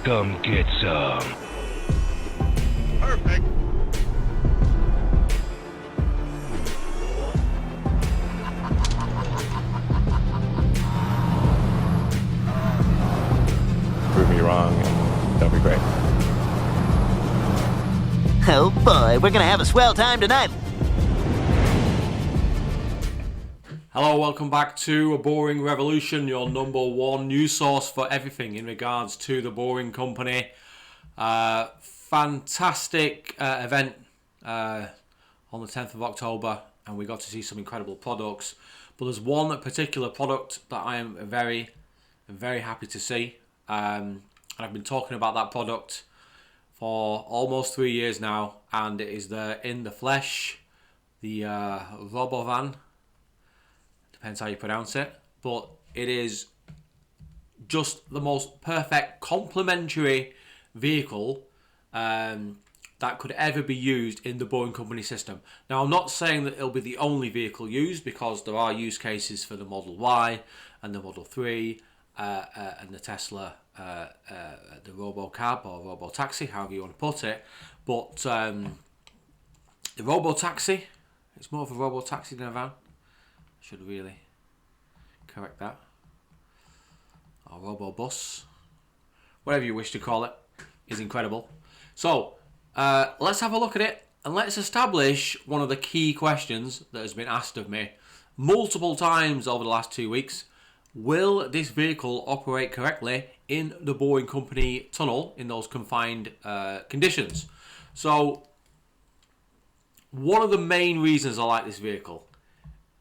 Come get some. Perfect. Prove me wrong, and that'll be great. Oh boy, we're gonna have a swell time tonight. Hello, welcome back to A Boring Revolution, your number one news source for everything in regards to the Boring Company. Fantastic event on the 10th of October, and we got to see some incredible products. But there's one particular product that I am very happy to see. And I've been talking about that product for almost 3 years now, and it is in the flesh, the RoboVan. Depends how you pronounce it, but it is just the most perfect complementary vehicle that could ever be used in the Boring Company system. Now, I'm not saying that it'll be the only vehicle used, because there are use cases for the Model Y and the Model 3 and the Tesla, the RoboCab or RoboTaxi, however you want to put it. But the RoboTaxi, it's more of a RoboTaxi than a van. Should really correct that. Or Robobus, whatever you wish to call it, is incredible. So let's have a look at it, and let's establish one of the key questions that has been asked of me multiple times over the last 2 weeks. Will this vehicle operate correctly in the Boring Company tunnel in those confined conditions? So one of the main reasons I like this vehicle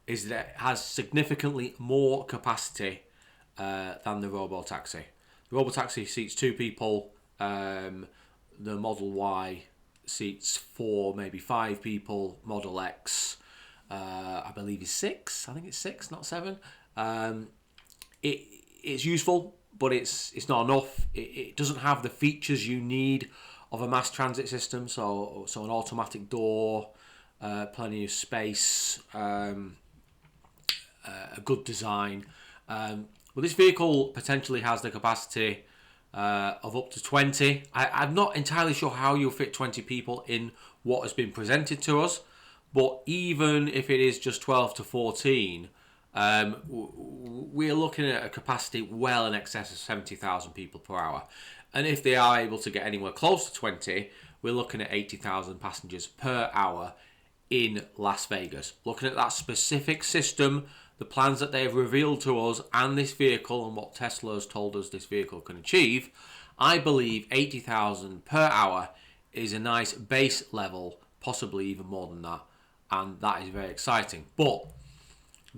is that it has significantly more capacity than the RoboTaxi. The RoboTaxi seats 2 people. The Model Y seats 4, maybe 5 people. Model X, I believe, is 6. I think it's 6, not 7. It's useful, but it's not enough. It doesn't have the features you need of a mass transit system. So an automatic door, plenty of space. A good design. Well, this vehicle potentially has the capacity of up to 20. I'm not entirely sure how you'll fit 20 people in what has been presented to us, but even if it is just 12 to 14, we're looking at a capacity well in excess of 70,000 people per hour. And if they are able to get anywhere close to 20, we're looking at 80,000 passengers per hour in Las Vegas. Looking at that specific system, the plans that they have revealed to us, and this vehicle, and what Tesla has told us this vehicle can achieve, I believe 80,000 per hour is a nice base level, possibly even more than that, and that is very exciting. But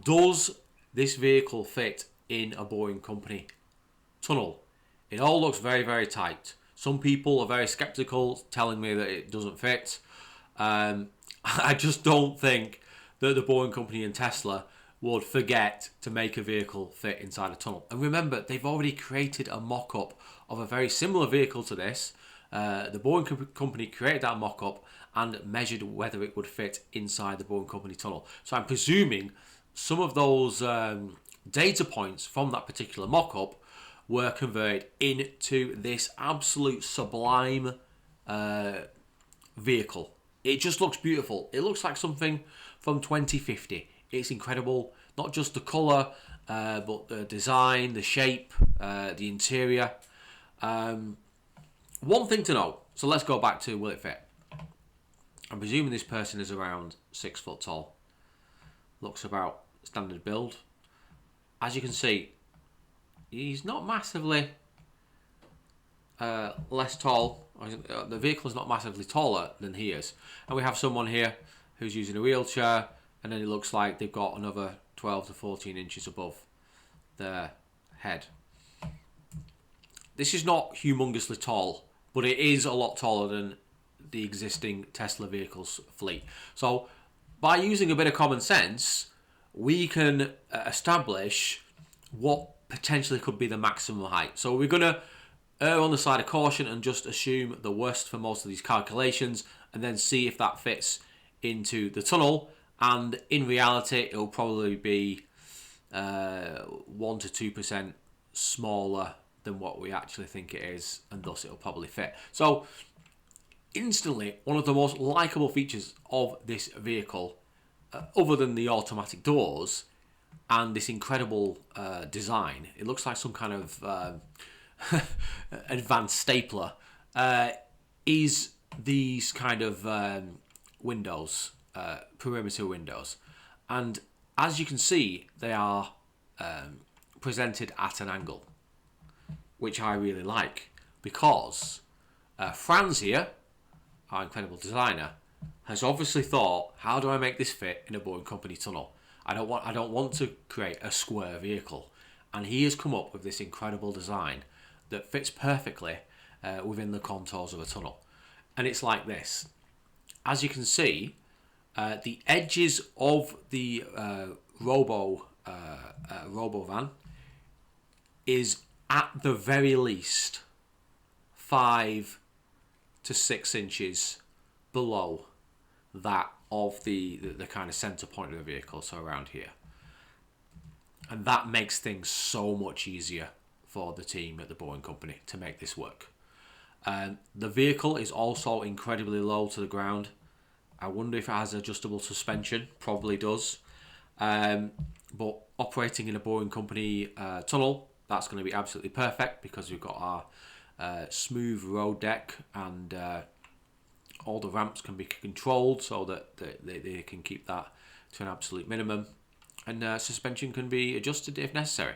does this vehicle fit in a Boring Company tunnel? It all looks very tight. Some people are very skeptical, telling me that it doesn't fit. I just don't think that the Boring Company and Tesla would forget to make a vehicle fit inside a tunnel. And remember, they've already created a mock-up of a very similar vehicle to this. The Boring Company created that mock-up and measured whether it would fit inside the Boring Company tunnel. So I'm presuming some of those data points from that particular mock-up were converted into this absolute sublime vehicle. It just looks beautiful. It looks like something from 2050. It's incredible. Not just the colour, but the design, the shape, the interior. One thing to note. So let's go back to will it fit? I'm presuming this person is around 6 foot tall. Looks about standard build. As you can see, he's not massively less tall. The vehicle is not massively taller than he is. And we have someone here who's using a wheelchair, and then it looks like they've got another 12 to 14 inches above their head. This is not humongously tall, but it is a lot taller than the existing Tesla vehicles fleet. So by using a bit of common sense, we can establish what potentially could be the maximum height. So we're going to err on the side of caution and just assume the worst for most of these calculations, and then see if that fits into the tunnel. And in reality, it'll probably be 1 to 2% smaller than what we actually think it is, and thus it'll probably fit. So instantly, one of the most likable features of this vehicle, other than the automatic doors and this incredible design, it looks like some kind of advanced stapler, is these kind of windows, perimeter windows. And as you can see, they are presented at an angle, which I really like, because Franz here, our incredible designer, has obviously thought, how do I make this fit in a Boring Company tunnel? I don't want to create a square vehicle, and he has come up with this incredible design that fits perfectly within the contours of a tunnel. And it's like this. As you can see, the edges of the RoboVan is at the very least 5 to 6 inches below that of the kind of center point of the vehicle, so around here. And that makes things so much easier for the team at the Boring Company to make this work. The vehicle is also incredibly low to the ground. I wonder if it has adjustable suspension. Probably does. But operating in a Boring Company tunnel, that's going to be absolutely perfect, because we've got our smooth road deck, and all the ramps can be controlled so that they can keep that to an absolute minimum, and suspension can be adjusted if necessary.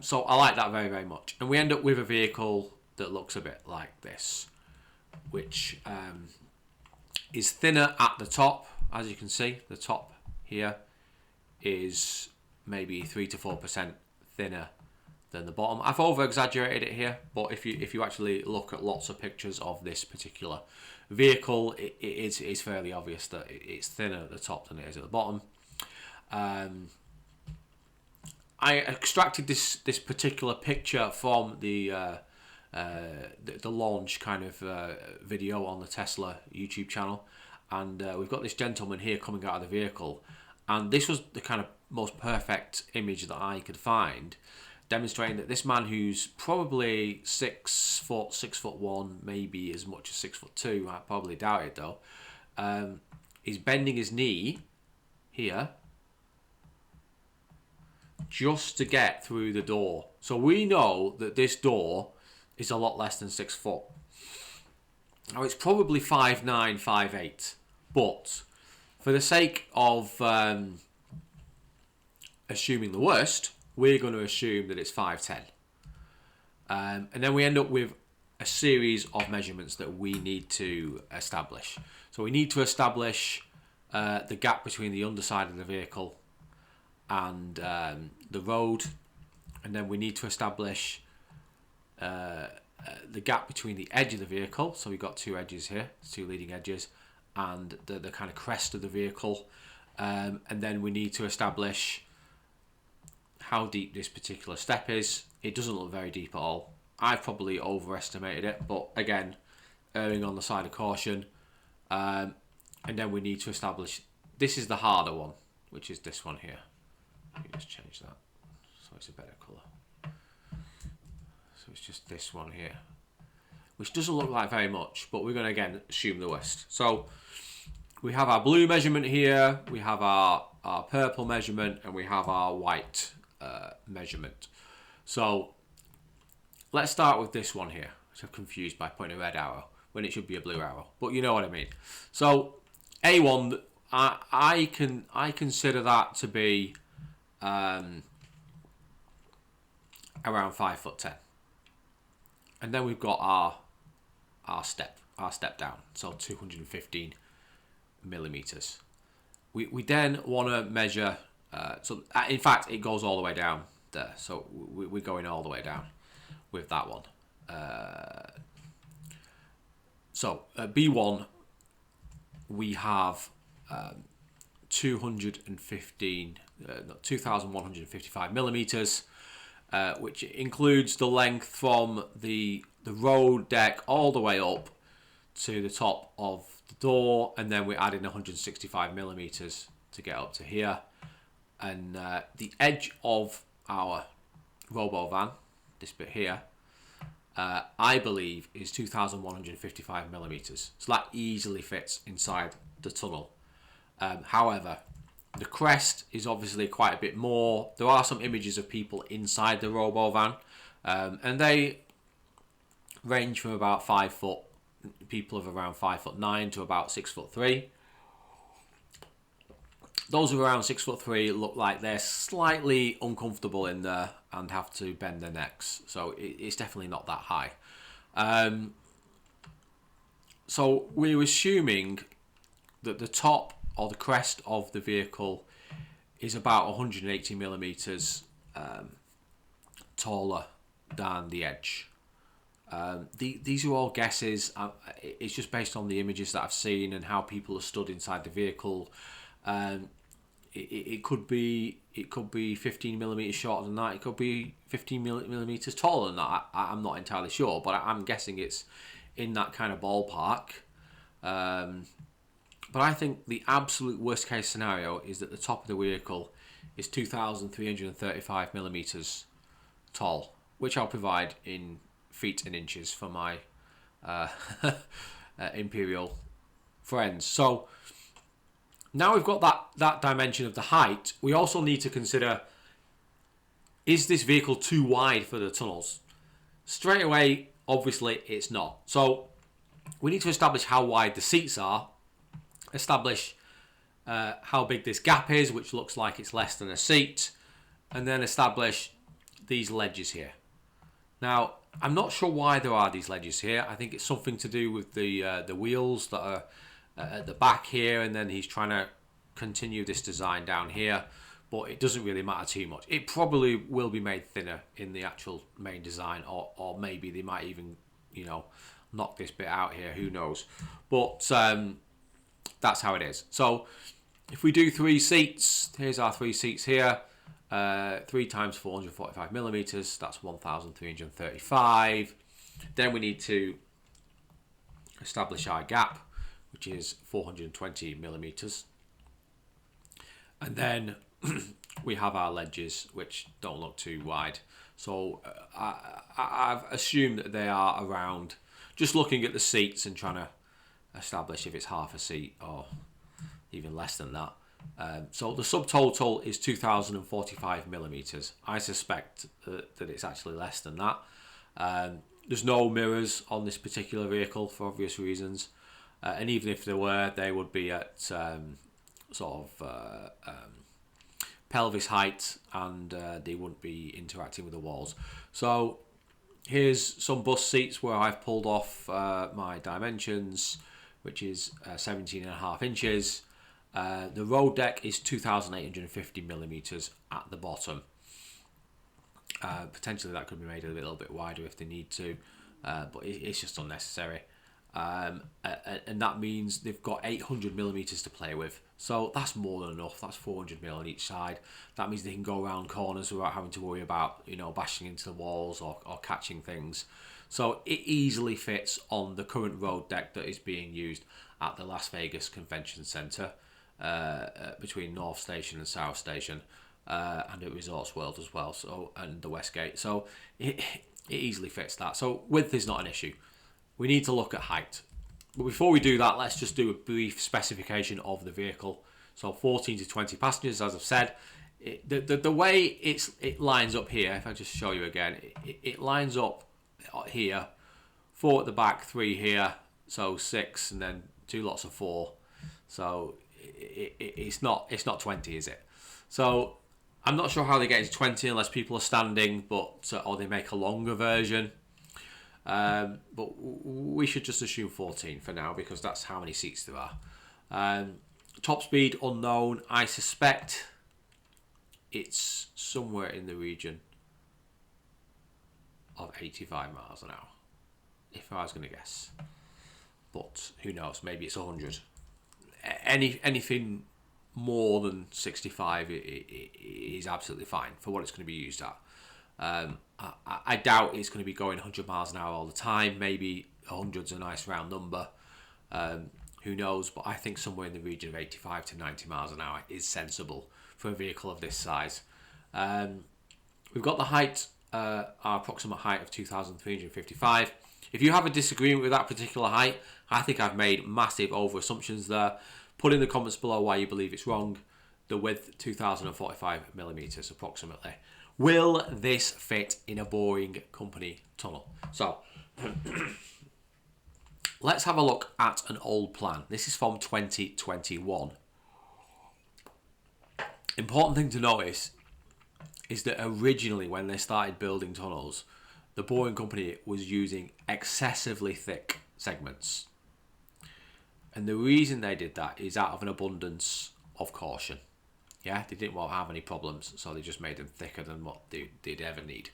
So I like that very, very much. And we end up with a vehicle that looks a bit like this, which is thinner at the top. As you can see, the top here is maybe 3 to 4% thinner than the bottom. I've over exaggerated it here, but if you actually look at lots of pictures of this particular vehicle, it's fairly obvious that it's thinner at the top than it is at the bottom. I extracted this particular picture from the launch kind of video on the Tesla YouTube channel, and we've got this gentleman here coming out of the vehicle, and this was the kind of most perfect image that I could find, demonstrating that this man, who's probably 6 foot, 6'1", maybe as much as 6'2", I probably doubt it though, is bending his knee here just to get through the door. So we know that this door is a lot less than 6 foot. Now it's probably 5'9", 5'8", but for the sake of assuming the worst, we're going to assume that it's 5'10". And then we end up with a series of measurements that we need to establish. So we need to establish the gap between the underside of the vehicle and the road, and then we need to establish the gap between the edge of the vehicle. So we've got 2 edges here, 2 leading edges, and the kind of crest of the vehicle, and then we need to establish how deep this particular step is. It doesn't look very deep at all. I've probably overestimated it, but again, erring on the side of caution. And then we need to establish, this is the harder one, which is this one here. Let me just change that so it's a better colour. So it's just this one here, which doesn't look like very much, but we're going to again assume the worst. So we have our blue measurement here, we have our purple measurement, and we have our white measurement. So let's start with this one here, which I'm confused by putting a red arrow when it should be a blue arrow, but you know what I mean. So A1, I consider that to be around 5'10", and then we've got our step down, so 215 millimeters. We then want to measure. So in fact, it goes all the way down there. So we're going all the way down with that one. So at B1, we have 2,155 millimeters, which includes the length from the road deck all the way up to the top of the door, and then we're adding 165 millimeters to get up to here. And the edge of our RoboVan this bit here, I believe is 2,155 millimeters. So that easily fits inside the tunnel. However, the crest is obviously quite a bit more. There are some images of people inside the RoboVan, and they range from about 5 foot, people of around 5'9" to about 6'3". Those of around 6'3" look like they're slightly uncomfortable in there and have to bend their necks. So it's definitely not that high. So we're assuming that the top or the crest of the vehicle is about 180 millimeters taller than the edge. These are all guesses. It's just based on the images that I've seen and how people are stood inside the vehicle. It could be 15 millimeters shorter than that. It could be 15 millimeters taller than that. I'm not entirely sure, but I'm guessing it's in that kind of ballpark. But I think the absolute worst case scenario is that the top of the vehicle is 2,335 millimeters tall, which I'll provide in feet and inches for my Imperial friends. So now we've got that dimension of the height, we also need to consider, is this vehicle too wide for the tunnels? Straight away, obviously, it's not. So we need to establish how wide the seats are, establish how big this gap is, which looks like it's less than a seat, and then establish these ledges here. Now, I'm not sure why there are these ledges here. I think it's something to do with the wheels that are at the back here, and then he's trying to continue this design down here, but it doesn't really matter too much. It probably will be made thinner in the actual main design, or maybe they might even, knock this bit out here, who knows. But that's how it is. So if we do 3 seats, here's our 3 seats here, 3 times 445 millimeters, that's 1,335. Then we need to establish our gap, which is 420 millimeters. And then we have our ledges, which don't look too wide. So I've assumed that they are around, just looking at the seats and trying to establish if it's half a seat or even less than that. So the subtotal is 2,045 millimeters. I suspect that it's actually less than that. There's no mirrors on this particular vehicle for obvious reasons. And even if there were, they would be at pelvis height, and they wouldn't be interacting with the walls. So here's some bus seats where I've pulled off my dimensions, which is 17.5 inches. The road deck is 2,850 millimeters at the bottom. Potentially that could be made a little bit wider if they need to, but it's just unnecessary. And that means they've got 800 millimeters to play with. So that's more than enough. That's 400 mil on each side. That means they can go around corners without having to worry about, bashing into the walls or catching things. So it easily fits on the current road deck that is being used at the Las Vegas Convention Center, between North Station and South Station, and at Resorts World as well. So, and the Westgate. So it easily fits that. So width is not an issue. We need to look at height. But before we do that, let's just do a brief specification of the vehicle. So 14 to 20 passengers, as I've said. The way it lines up here, if I just show you again, it lines up here, 4 at the back, 3 here, so 6, and then 2 lots of 4. So it's not 20, is it? So I'm not sure how they get into 20 unless people are standing, but or they make a longer version. But we should just assume 14 for now, because that's how many seats there are. Top speed unknown. I suspect it's somewhere in the region of 85 miles an hour, if I was going to guess. But who knows? Maybe it's 100. Anything more than 65 is absolutely fine for what it's going to be used at. I doubt it's going to be going 100 miles an hour all the time. Maybe 100's a nice round number. Who knows? But I think somewhere in the region of 85 to 90 miles an hour is sensible for a vehicle of this size. We've got the height our approximate height of 2,355. If you have a disagreement with that particular height, I think I've made massive over assumptions there. Put in the comments below why you believe it's wrong. The width, 2,045 millimeters approximately. Will this fit in a Boring Company tunnel? So, let's have a look at an old plan. This is from 2021. Important thing to notice is that originally when they started building tunnels, the Boring Company was using excessively thick segments. And the reason they did that is out of an abundance of caution. Yeah, they didn't want to have any problems, so they just made them thicker than what they'd ever need.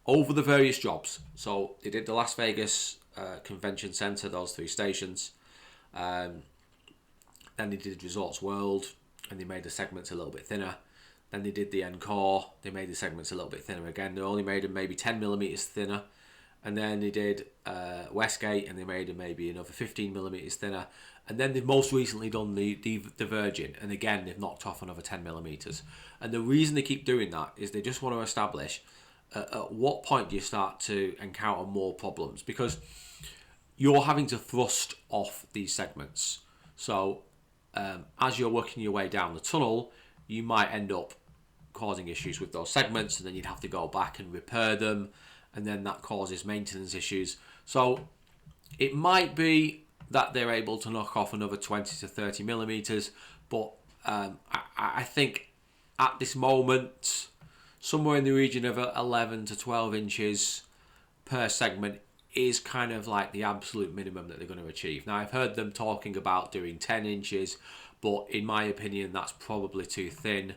Over the various jobs, so they did the Las Vegas Convention Center, those 3 stations. Then they did Resorts World, and they made the segments a little bit thinner. Then they did the Encore, they made the segments a little bit thinner again. They only made them maybe 10 millimeters thinner. And then they did Westgate, and they made them maybe another 15 millimeters thinner. And then they've most recently done the Virgin, and again they've knocked off another 10 millimeters. And the reason they keep doing that is they just want to establish at what point do you start to encounter more problems, because you're having to thrust off these segments. So as you're working your way down the tunnel, you might end up causing issues with those segments, and then you'd have to go back and repair them, and then that causes maintenance issues. So it might be that they're able to knock off another 20 to 30 millimeters, but I think at this moment, somewhere in the region of 11 to 12 inches per segment is kind of like the absolute minimum that they're going to achieve. Now, I've heard them talking about doing 10 inches, but in my opinion, that's probably too thin.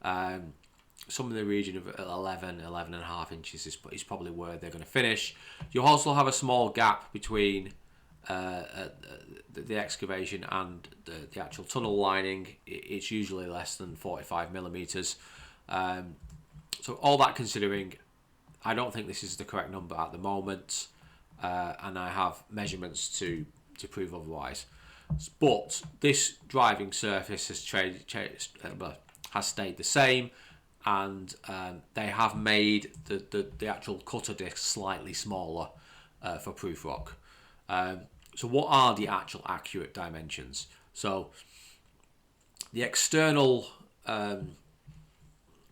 Some in the region of 11 and a half inches is probably where they're going to finish. You also have a small gap between the excavation and the actual tunnel lining. It's usually less than 45 millimeters. So all that considering, I don't think this is the correct number at the moment, and I have measurements to prove otherwise. But this driving surface has stayed the same, and they have made the actual cutter disc slightly smaller for proof rock. So what are the actual accurate dimensions? So the external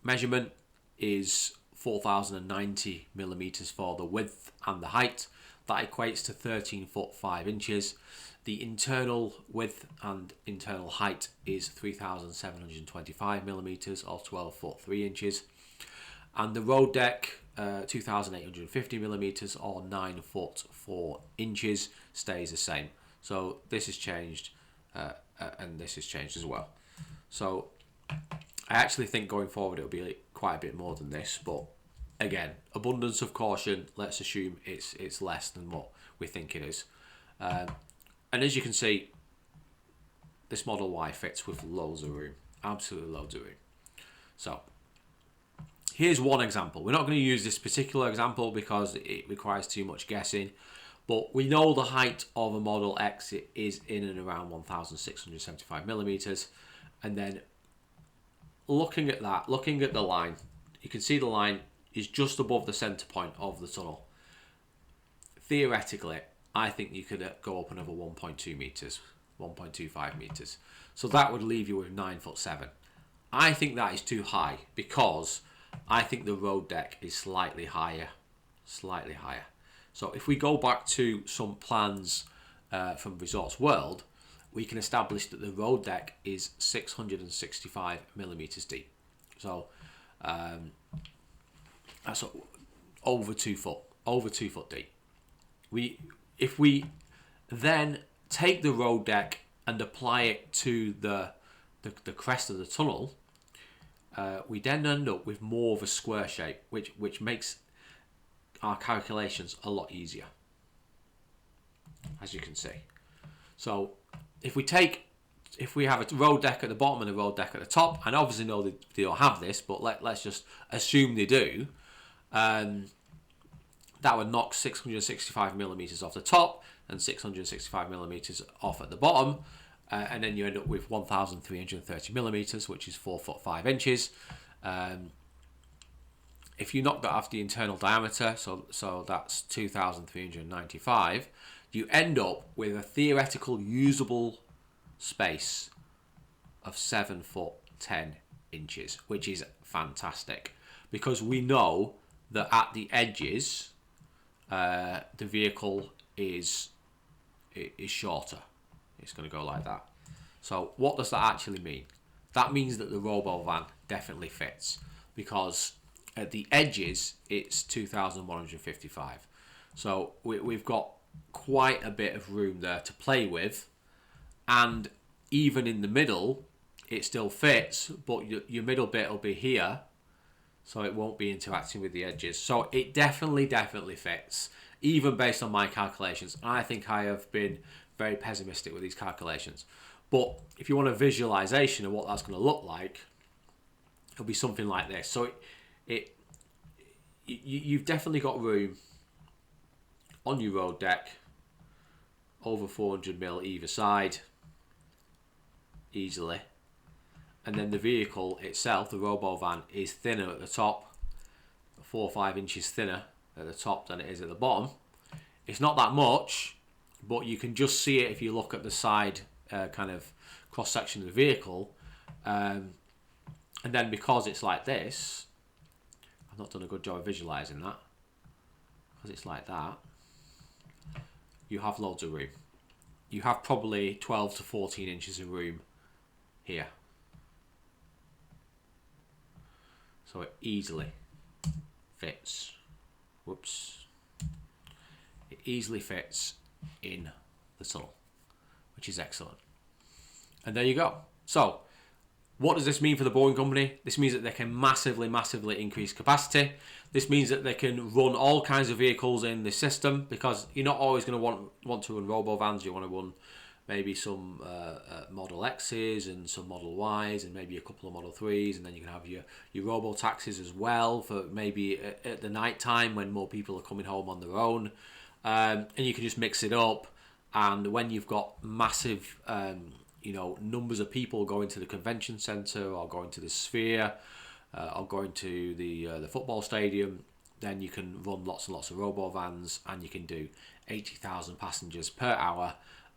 measurement is 4,090 millimeters for the width and the height. That equates to 13 foot 5 inches. The internal width and internal height is 3,725 millimeters, or 12 foot 3 inches. And the road deck, 2,850 millimeters, or 9 foot 4 inches, stays the same. So this has changed, and this has changed as well. So I actually think going forward it'll be quite a bit more than this, but again, abundance of caution. Let's assume it's less than what we think it is. And as you can see, this Model Y fits with loads of room, absolutely loads of room. So here's one example. We're not going to use this particular example because it requires too much guessing, but we know the height of a Model X is in and around 1,675 millimeters. And then looking at that, looking at the line, you can see the line is just above the center point of the tunnel. Theoretically, I think you could go up another 1.2 meters, 1.25 meters. So that would leave you with 9 foot 7. I think that is too high because I think the road deck is slightly higher, slightly higher. So if we go back to some plans from Resorts World, we can establish that the road deck is 665 millimeters deep. So that's over 2 foot deep. If we then take the road deck and apply it to the crest of the tunnel, we then end up with more of a square shape, which makes our calculations a lot easier, as you can see. So if we have a road deck at the bottom and a road deck at the top, and obviously no, they don't have this, but let's just assume they do, that would knock 665 millimeters off the top and 665 millimeters off at the bottom, and then you end up with 1,330 millimeters, which is 4 foot 5 inches. if you knock that off the internal diameter, so that's 2,395, you end up with a theoretical usable space of 7 foot 10 inches, which is fantastic, because we know that at the edges the vehicle is shorter. It's going to go like that. So what does that actually mean? That means that the RoboVan definitely fits, because at the edges it's 2,155. So we've got quite a bit of room there to play with, and even in the middle it still fits, but your middle bit will be here, so it won't be interacting with the edges. So it definitely fits, even based on my calculations. And I think I have been very pessimistic with these calculations. But if you want a visualization of what that's going to look like, it'll be something like this. So you've definitely got room on your road deck, over 400 mil either side, easily. And then the vehicle itself, the RoboVan, is thinner at the top, 4 or 5 inches thinner at the top than it is at the bottom. It's not that much, but you can just see it if you look at the side kind of cross section of the vehicle. And then because it's like this, I've not done a good job of visualizing that, because it's like that, you have loads of room. You have probably 12 to 14 inches of room here. So it easily fits. Whoops. It easily fits in the tunnel, which is excellent. And there you go. So what does this mean for the Boring Company? This means that they can massively increase capacity. This means that they can run all kinds of vehicles in the system, because you're not always going to want to run RoboVans. You want to run maybe some Model X's and some Model Y's and maybe a couple of Model 3's, and then you can have your robo taxis as well for maybe at the night time when more people are coming home on their own, and you can just mix it up. And when you've got massive numbers of people going to the convention centre or going to the Sphere or going to the football stadium, then you can run lots and lots of RoboVans, and you can do 80,000 passengers per hour.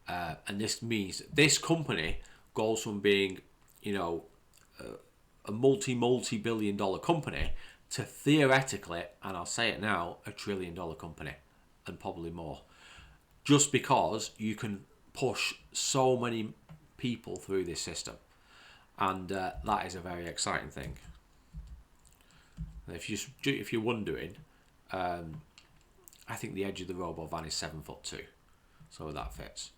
And this means this company goes from being, a multi-billion-dollar company to theoretically, and I'll say it now, a trillion-dollar company, and probably more, just because you can push so many people through this system, and that is a very exciting thing. And if you're wondering, I think the edge of the RoboVan is 7'2", so that fits.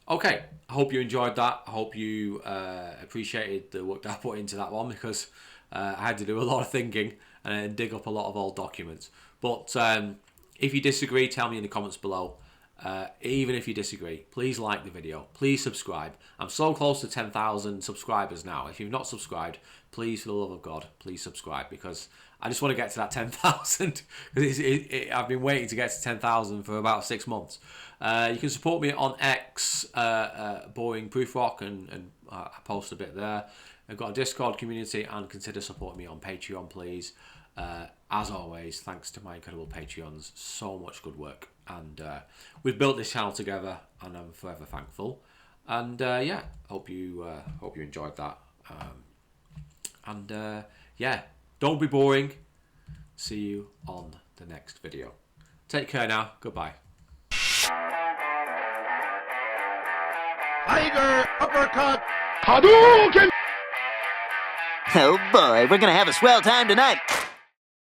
Okay, I hope you enjoyed that. I hope you appreciated the work that I put into that one, because I had to do a lot of thinking and dig up a lot of old documents. But if you disagree, tell me in the comments below. Even if you disagree, please like the video, please subscribe. I'm so close to 10,000 subscribers now. If you've not subscribed, please, for the love of God, please subscribe, because I just want to get to that 10,000. I've been waiting to get to 10,000 for about 6 months. You can support me on X, Boring Proofrock, and I post a bit there. I've got a Discord community, and consider supporting me on Patreon, please. As always, thanks to my incredible Patreons, so much good work, and we've built this channel together, and I'm forever thankful. And yeah, hope you enjoyed that. Yeah, don't be boring. See you on the next video. Take care now. Goodbye. Tiger uppercut. Oh boy, we're gonna have a swell time tonight.